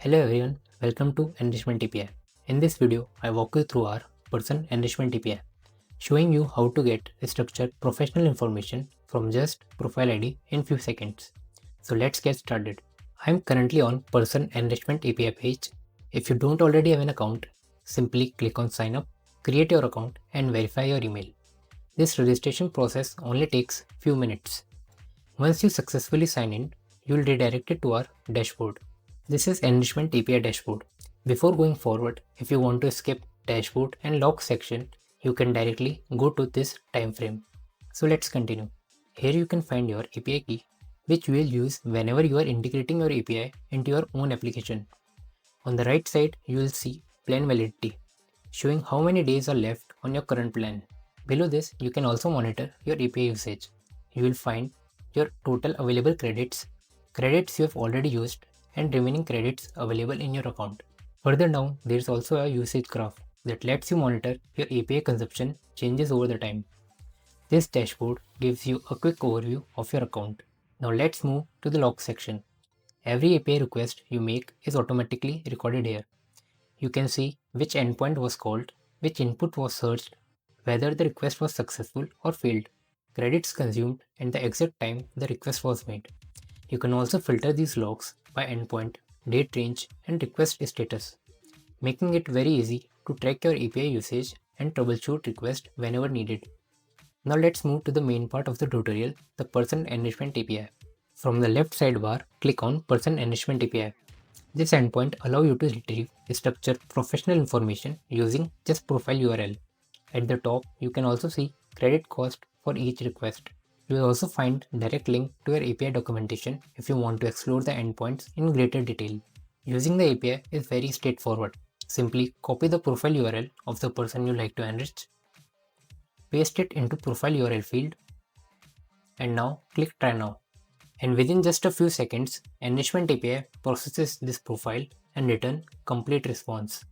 Hello everyone, welcome to Enrichment API. In this video, I walk you through our Person Enrichment API, showing you how to get structured professional information from just profile ID in few seconds. So let's get started. I'm currently on Person Enrichment API page. If you don't already have an account, simply click on sign up, create your account and verify your email. This registration process only takes few minutes. Once you successfully sign in, you will be redirected to our dashboard. This is Enrichment API dashboard. Before going forward, if you want to skip dashboard and log section, you can directly go to this time frame. So let's continue. Here you can find your API key, which you will use whenever you are integrating your API into your own application. On the right side, you will see plan validity, showing how many days are left on your current plan. Below this, you can also monitor your API usage. You will find your total available credits you have already used, and remaining credits available in your account. Further down, there is also a usage graph that lets you monitor your API consumption changes over the time. This dashboard gives you a quick overview of your account. Now let's move to the log section. Every API request you make is automatically recorded here. You can see which endpoint was called, which input was searched, whether the request was successful or failed, credits consumed, and the exact time the request was made. You can also filter these logs by endpoint, date range, and request status, making it very easy to track your API usage and troubleshoot requests whenever needed. Now let's move to the main part of the tutorial, the Person Enrichment API. From the left sidebar, click on Person Enrichment API. This endpoint allows you to retrieve structured professional information using just profile URL. At the top, you can also see credit cost for each request. You will also find direct link to your API documentation if you want to explore the endpoints in greater detail. Using the API is very straightforward. Simply copy the profile URL of the person you like to enrich, paste it into profile URL field, and now click Try Now. And within just a few seconds, Enrichment API processes this profile and return complete response.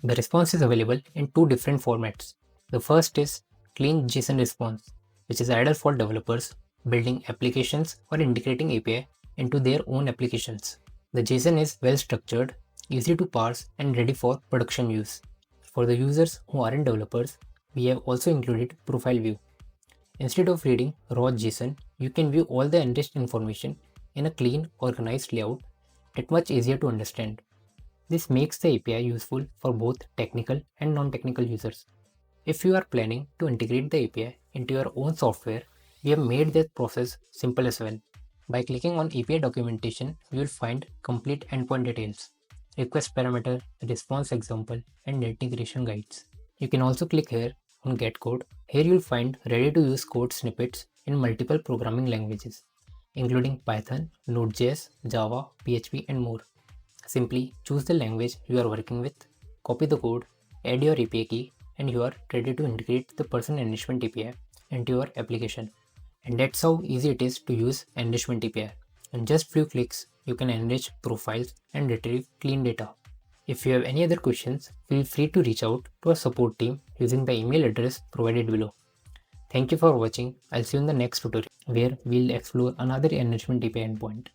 The response is available in two different formats. The first is clean JSON response, which is ideal for developers building applications or integrating API into their own applications. The JSON is well structured, easy to parse, and ready for production use. For the users who aren't developers, we have also included profile view. Instead of reading raw JSON, you can view all the enriched information in a clean, organized layout that's much easier to understand. This makes the API useful for both technical and non-technical users. If you are planning to integrate the API into your own software, we have made that process simple as well. By clicking on API documentation, you will find complete endpoint details, request parameter, response example, and integration guides. You can also click here on Get Code. Here you will find ready-to-use code snippets in multiple programming languages, including Python, Node.js, Java, PHP, and more. Simply choose the language you are working with, copy the code, add your API key, and you are ready to integrate the Person Enrichment API into your application. And that's how easy it is to use Enrichment API. In just few clicks, you can enrich profiles and retrieve clean data. If you have any other questions, feel free to reach out to our support team using the email address provided below. Thank you for watching. I'll see you in the next tutorial where we'll explore another Enrichment API endpoint.